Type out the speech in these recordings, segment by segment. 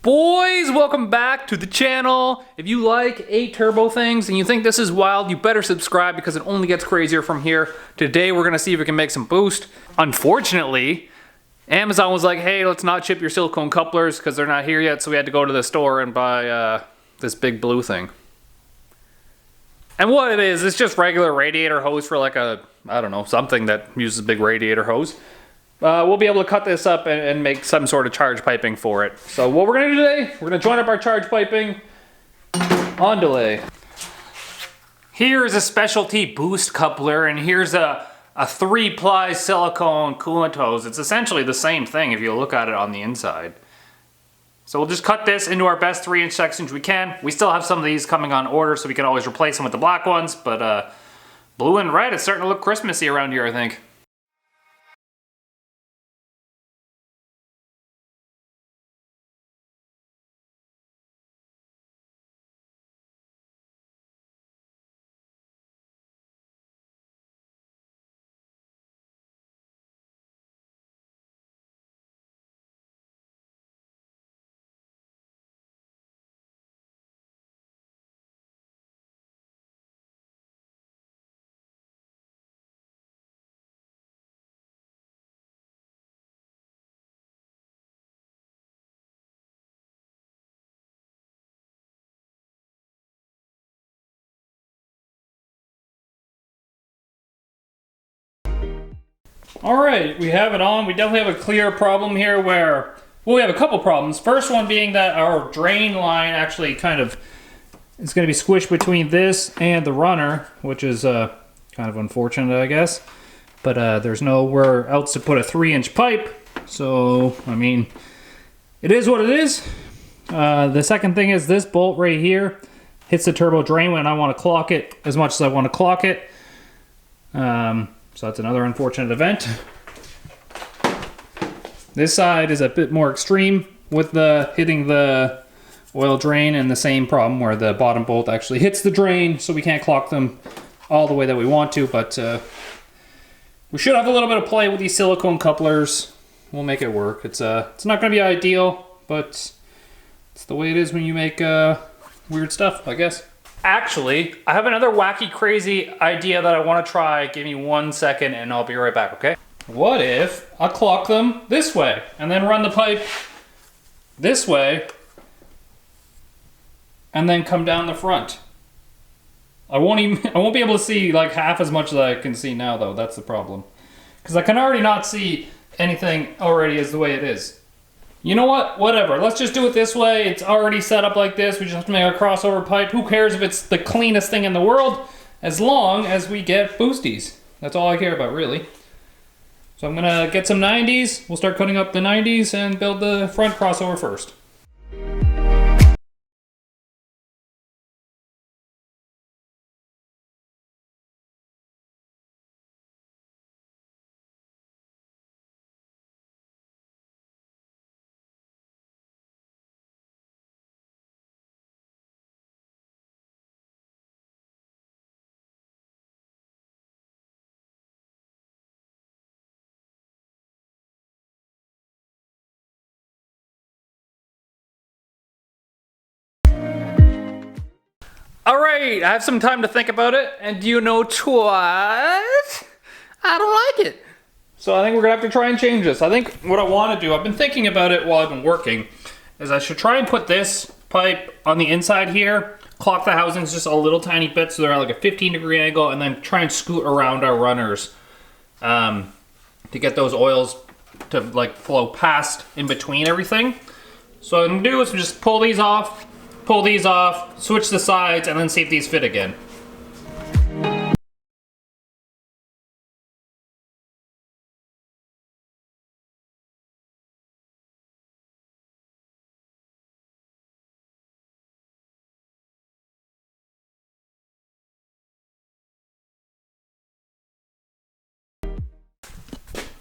Boys, welcome back to the channel. If you like 8 turbo things and you think this is wild, you better subscribe because it only gets crazier from here. Today we're gonna see if we can make some boost. Unfortunately, Amazon was like, hey, let's not ship your silicone couplers because they're not here yet, so we had to go to the store and buy this big blue thing. And what it is, it's just regular radiator hose for like a, I don't know, something that uses a big radiator hose. We'll be able to cut this up and make some sort of charge piping for it. So what we're gonna do today, we're gonna join up our charge piping on delay. Here's a specialty boost coupler, and here's a 3-ply silicone coolant hose. It's essentially the same thing if you look at it on the inside. So we'll just cut this into our best 3-inch sections we can. We still have some of these coming on order, so we can always replace them with the black ones, but blue and red is starting to look Christmassy around here, I think. Alright, we have it on. We definitely have a clear problem here where, well, we have a couple problems. First one being that our drain line actually kind of is going to be squished between this and the runner, which is kind of unfortunate, I guess. But there's nowhere else to put a 3-inch pipe, so, I mean, it is what it is. The second thing is this bolt right here hits the turbo drain when I want to clock it as much as I want to clock it. So that's another unfortunate event. This side is a bit more extreme with the hitting the oil drain, and the same problem where the bottom bolt actually hits the drain, so we can't clock them all the way that we want to, but we should have a little bit of play with these silicone couplers. We'll make it work. It's not going to be ideal, but it's the way it is when you make weird stuff, I guess. Actually, I have another wacky, crazy idea that I want to try. Give me 1 second and I'll be right back, okay? What if I clock them this way and then run the pipe this way and then come down the front? I won't be able to see like half as much as I can see now, though. That's the problem. Because I can already not see anything already as the way it is. You know what? Whatever. Let's just do it this way. It's already set up like this. We just have to make a crossover pipe. Who cares if it's the cleanest thing in the world? As long as we get boosties. That's all I care about, really. So I'm going to get some 90s. We'll start cutting up the 90s and build the front crossover first. Alright, I have some time to think about it, and do you know what? I don't like it. So I think we're gonna have to try and change this. I think what I want to do, I've been thinking about it while I've been working, is I should try and put this pipe on the inside here, clock the housings just a little tiny bit so they're at like a 15-degree angle, and then try and scoot around our runners to get those oils to like flow past in between everything. So what I'm gonna do is just pull these off, switch the sides, and then see if these fit again.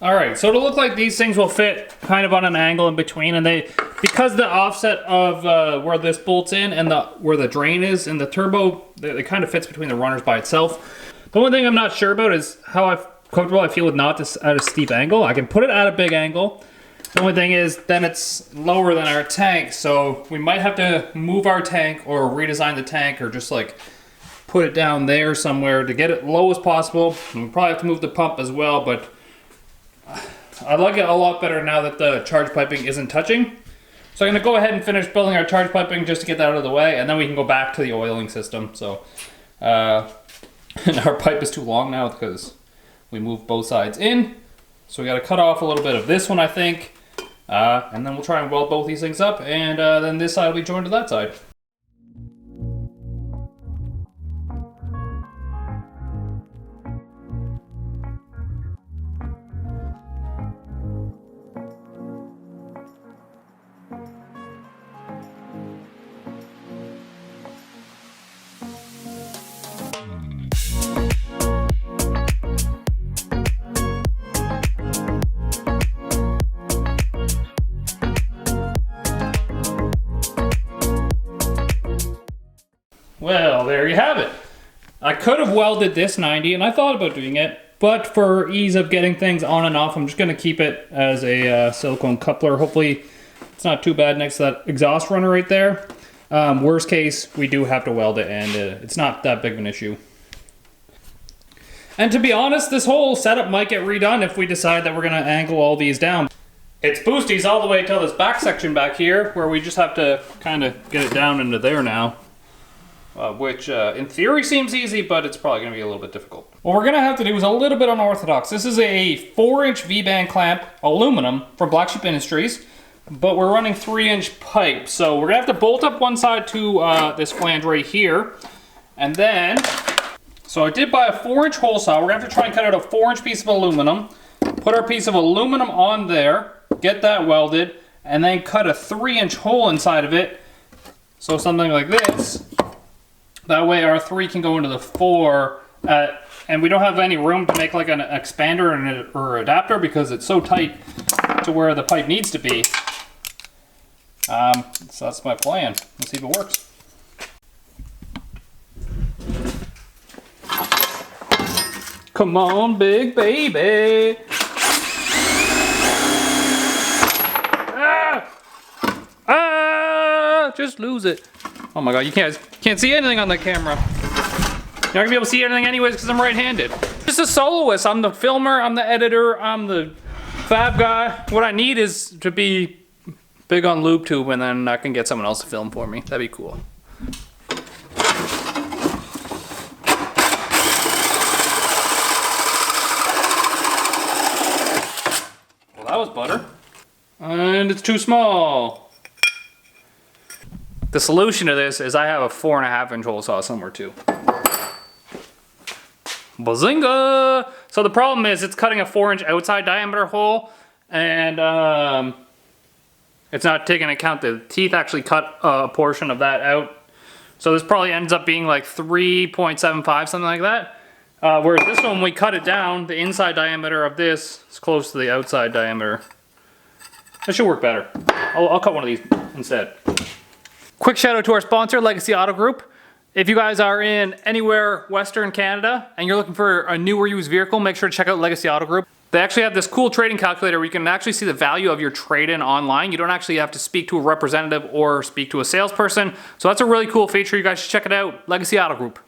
Alright, so it'll look like these things will fit kind of on an angle in between, and because the offset of where this bolts in and where the drain is and the turbo, it kind of fits between the runners by itself. The one thing I'm not sure about is how comfortable I feel with not this at a steep angle. I can put it at a big angle, The only thing is, then it's lower than our tank, so we might have to move our tank or redesign the tank or just like put it down there somewhere to get it low as possible. And we'll probably have to move the pump as well, but I like it a lot better now that the charge piping isn't touching. So I'm gonna go ahead and finish building our charge piping just to get that out of the way, and then we can go back to the oiling system. So, and our pipe is too long now because we moved both sides in. So we gotta cut off a little bit of this one, I think. And then we'll try and weld both these things up, and then this side will be joined to that side. Well, there you have it. I could have welded this 90, and I thought about doing it, but for ease of getting things on and off, I'm just going to keep it as a silicone coupler. Hopefully it's not too bad next to that exhaust runner right there. Worst case, we do have to weld it, and it's not that big of an issue. And to be honest, this whole setup might get redone if we decide that we're going to angle all these down. It's boosties all the way till this back section back here, where we just have to kind of get it down into there now. Which in theory seems easy, but it's probably going to be a little bit difficult. What we're going to have to do is a little bit unorthodox. This is a 4-inch V-band clamp, aluminum, from Black Sheep Industries, but we're running 3-inch pipe. So we're going to have to bolt up one side to this flange right here. And then, so I did buy a 4-inch hole saw. We're going to have to try and cut out a 4-inch piece of aluminum, put our piece of aluminum on there, get that welded, and then cut a 3-inch hole inside of it. So something like this. That way our 3 can go into the 4, and we don't have any room to make like an expander or adapter because it's so tight to where the pipe needs to be. So that's my plan. Let's see if it works. Come on, big baby. Just lose it. Oh my god, you can't see anything on the camera. You're not gonna be able to see anything anyways because I'm right-handed. Just a soloist. I'm the filmer, I'm the editor, I'm the fab guy. What I need is to be big on lube tube, and then I can get someone else to film for me. That'd be cool. Well, that was butter. And it's too small. The solution to this is I have a 4.5-inch hole saw somewhere too. Bazinga! So the problem is it's cutting a 4-inch outside diameter hole, and it's not taking into account the teeth actually cut a portion of that out. So this probably ends up being like 3.75, something like that. Whereas this one, when we cut it down, the inside diameter of this is close to the outside diameter. That should work better. I'll cut one of these instead. Quick shout out to our sponsor, Legacy Auto Group. If you guys are in anywhere Western Canada and you're looking for a new or used vehicle, make sure to check out Legacy Auto Group. They actually have this cool trading calculator where you can actually see the value of your trade-in online. You don't actually have to speak to a representative or speak to a salesperson. So that's a really cool feature. You guys should check it out. Legacy Auto Group.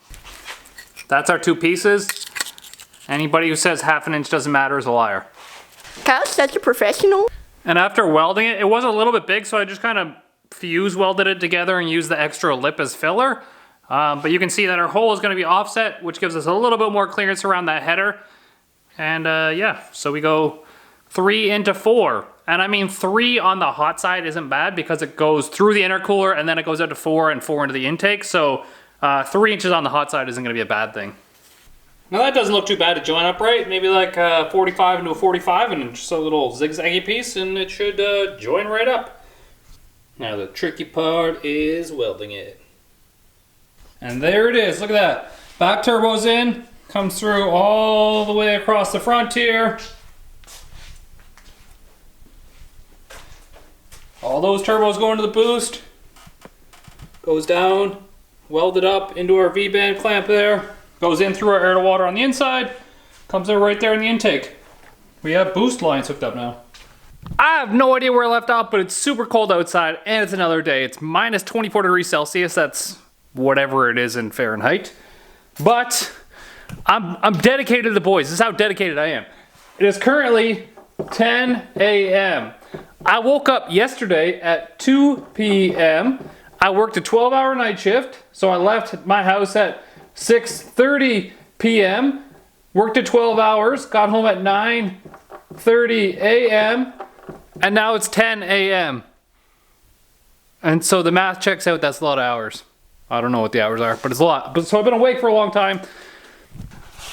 That's our 2 pieces. Anybody who says 1/2 inch doesn't matter is a liar. Kyle's such a professional. And after welding it, it was a little bit big, so I just kind of fuse welded it together and used the extra lip as filler. But you can see that our hole is going to be offset, which gives us a little bit more clearance around that header. And yeah, so we go 3 into 4. And I mean 3 on the hot side isn't bad because it goes through the intercooler and then it goes out to 4 and 4 into the intake. So 3 inches on the hot side isn't going to be a bad thing. Now that doesn't look too bad to join up, right? Maybe like 45 into a 45 and just a little zigzaggy piece, and it should join right up. Now the tricky part is welding it. And there it is, look at that. Back turbo's in, comes through all the way across the front here. All those turbos go into the boost. Goes down, welded up into our V-band clamp there. Goes in through our air to water on the inside. Comes in right there in the intake. We have boost lines hooked up now. I have no idea where I left off, but it's super cold outside and it's another day. It's minus 24 degrees Celsius. That's whatever it is in Fahrenheit. But I'm dedicated to the boys. This is how dedicated I am. It is currently 10 a.m. I woke up yesterday at 2 p.m. I worked a 12-hour night shift, so I left my house at 6:30 p.m. Worked at 12 hours, got home at 9:30 a.m. and now it's 10 a.m. And so the math checks out. That's a lot of hours. I don't know what the hours are, but it's a lot. But so I've been awake for a long time.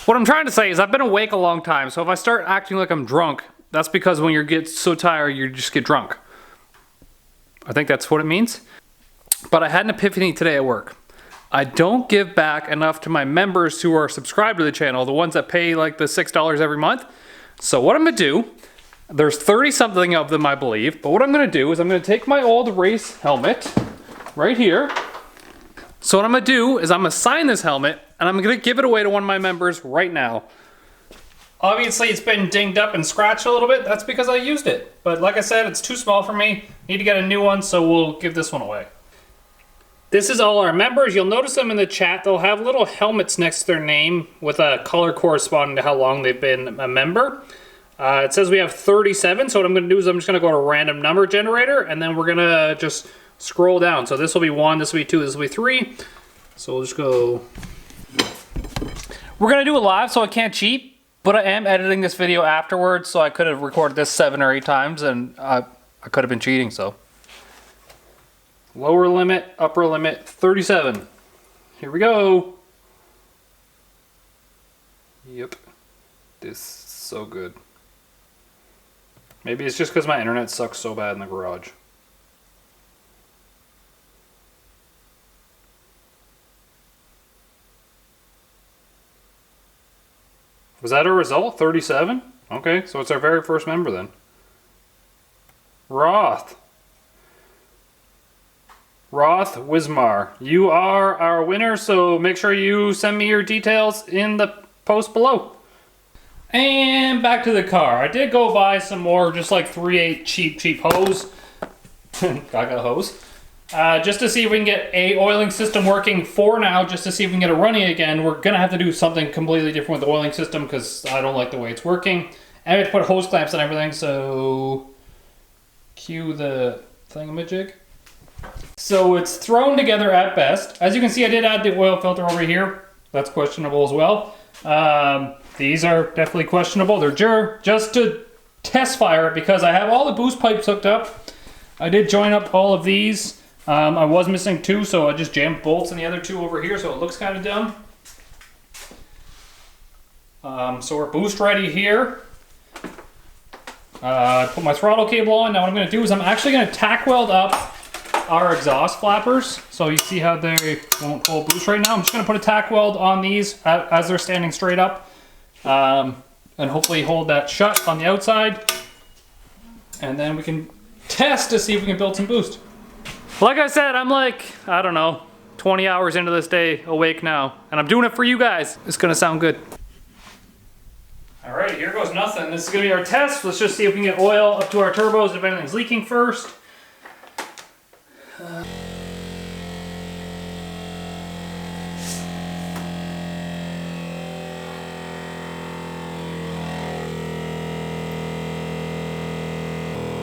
What I'm trying to say is I've been awake a long time, so if I start acting like I'm drunk, that's because when you get so tired, you just get drunk. I think that's what it means. But I had an epiphany today at work. I don't give back enough to my members who are subscribed to the channel, the ones that pay like the $6 every month. So what I'm gonna do, there's 30 something of them I believe, but what I'm gonna do is I'm gonna take my old race helmet right here. So what I'm gonna do is I'm gonna sign this helmet and I'm gonna give it away to one of my members right now. Obviously it's been dinged up and scratched a little bit. That's because I used it. But like I said, it's too small for me. Need to get a new one, so we'll give this one away. This is all our members. You'll notice them in the chat. They'll have little helmets next to their name with a color corresponding to how long they've been a member. It says we have 37, so what I'm gonna do is I'm just gonna go to random number generator and then we're gonna just scroll down. So this will be 1, this will be 2, this will be 3. So we'll just go. We're gonna do it live, so I can't cheat, but I am editing this video afterwards, so I could have recorded this 7 or 8 times and I could have been cheating, so. Lower limit, upper limit, 37. Here we go. Yep. This is so good. Maybe it's just because my internet sucks so bad in the garage. Was that a result? 37? Okay, so it's our very first member then. Roth Wismar, you are our winner, so make sure you send me your details in the post below. And back to the car. I did go buy some more, just like 3/8 cheap hose. Gaga hose. Just to see if we can get a oiling system working for now, just to see if we can get it running again. We're gonna have to do something completely different with the oiling system because I don't like the way it's working. And we have to put hose clamps and everything, so cue the thingamajig. So it's thrown together at best. As you can see, I did add the oil filter over here. That's questionable as well. These are definitely questionable. They're just to test fire it because I have all the boost pipes hooked up. I did join up all of these. I was missing 2, so I just jammed bolts in the other 2 over here, so it looks kind of dumb. So we're boost ready here. I put my throttle cable on. Now what I'm going to do is I'm actually going to tack weld up our exhaust flappers, so you see how they won't hold boost right now. I'm just going to put a tack weld on these as they're standing straight up, and hopefully hold that shut on the outside, and then we can test to see if we can build some boost. Like I said, I'm like, I don't know, 20 hours into this day awake now, and I'm doing it for you guys. It's going to sound good. All right, here goes nothing. This is going to be our test. Let's just see if we can get oil up to our turbos if anything's leaking first.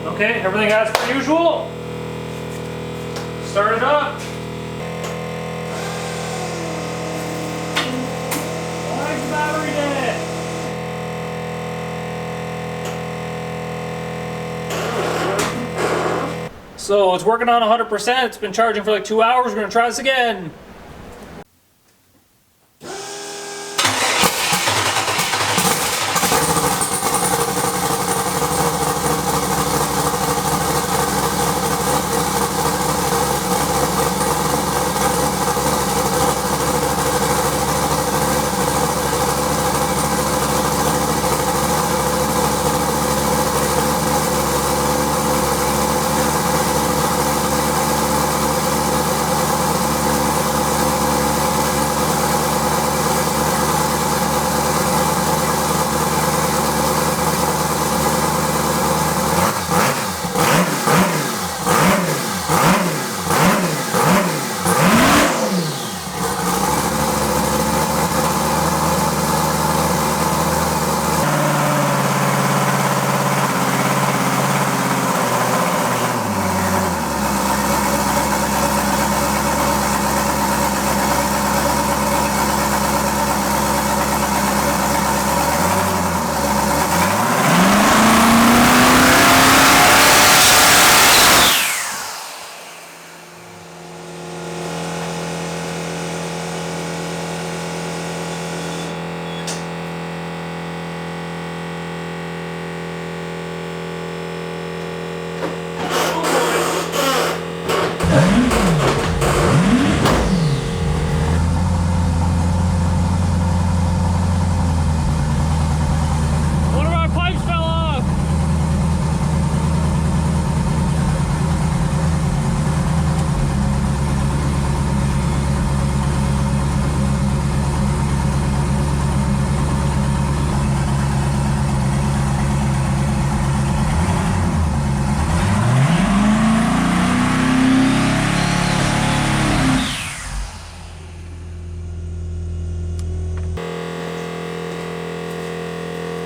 Okay, everything as per usual. Start it up. Why is the battery dead? So it's working on 100%. It's been charging for like 2 hours. We're gonna try this again. One of our pipes fell off.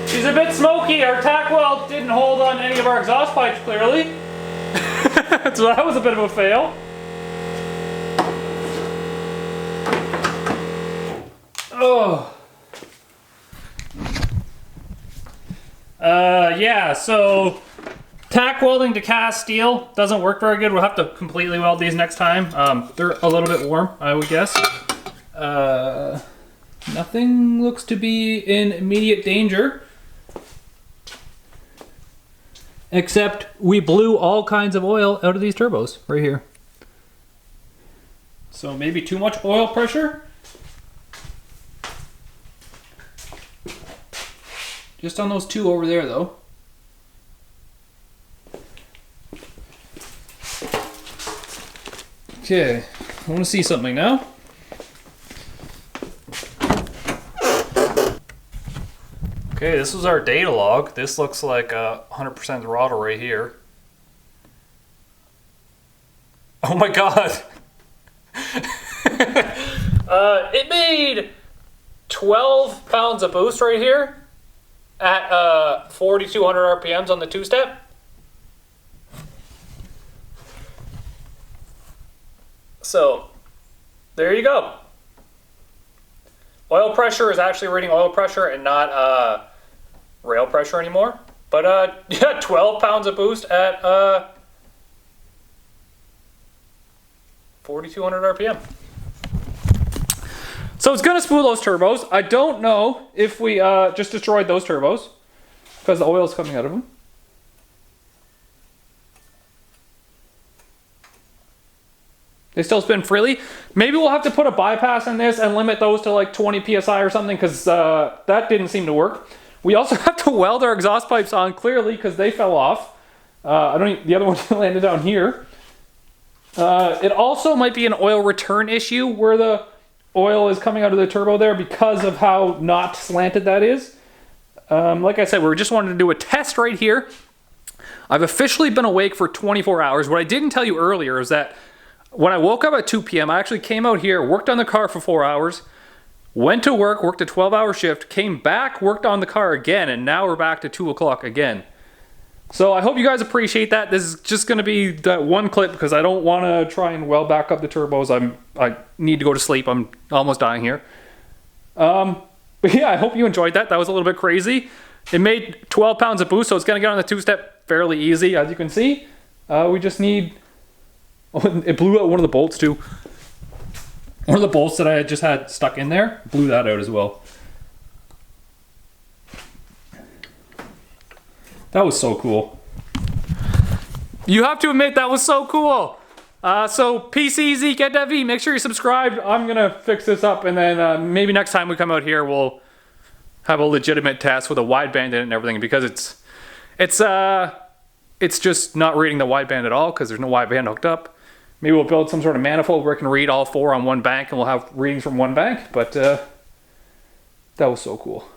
She's a bit smoky. Our tack weld didn't hold on any of our exhaust pipes clearly. So that was a bit of a fail. Oh. Yeah, so tack welding to cast steel doesn't work very good. We'll have to completely weld these next time. They're a little bit warm, I would guess. Nothing looks to be in immediate danger. Except we blew all kinds of oil out of these turbos right here. So maybe too much oil pressure. Just on those two over there though. Okay, I want to see something now. Okay, this was our data log. This looks like 100% throttle right here. Oh my god! It made 12 pounds of boost right here at 4,200 RPMs on the two-step. So, there you go. Oil pressure is actually reading oil pressure and not rail pressure anymore. But yeah, 12 pounds of boost at 4,200 RPM. So it's gonna spool those turbos. I don't know if we just destroyed those turbos because the oil is coming out of them. They still spin freely. Maybe we'll have to put a bypass in this and limit those to like 20 PSI or something because that didn't seem to work. We also have to weld our exhaust pipes on clearly because they fell off. The other one landed down here. It also might be an oil return issue where the oil is coming out of the turbo there because of how not slanted that is. Like I said, we just wanted to do a test right here. I've officially been awake for 24 hours. What I didn't tell you earlier is that when I woke up at 2 p.m., I actually came out here, worked on the car for 4 hours, went to work, worked a 12-hour shift, came back, worked on the car again, and now we're back to 2 o'clock again. So I hope you guys appreciate that. This is just going to be that one clip because I don't want to try and weld back up the turbos. I need to go to sleep. I'm almost dying here. But yeah, I hope you enjoyed that. That was a little bit crazy. It made 12 pounds of boost, so it's going to get on the two-step fairly easy, as you can see. We just need... Oh, it blew out one of the bolts too. One of the bolts that I had just had stuck in there, blew that out as well. That was so cool. You have to admit that was so cool. So PCZ, get that V. Make sure you're subscribed. I'm gonna fix this up, and then maybe next time we come out here, we'll have a legitimate test with a wideband in it and everything because it's just not reading the wideband at all because there's no wideband hooked up. Maybe we'll build some sort of manifold where it can read all four on one bank and we'll have readings from one bank, but that was so cool.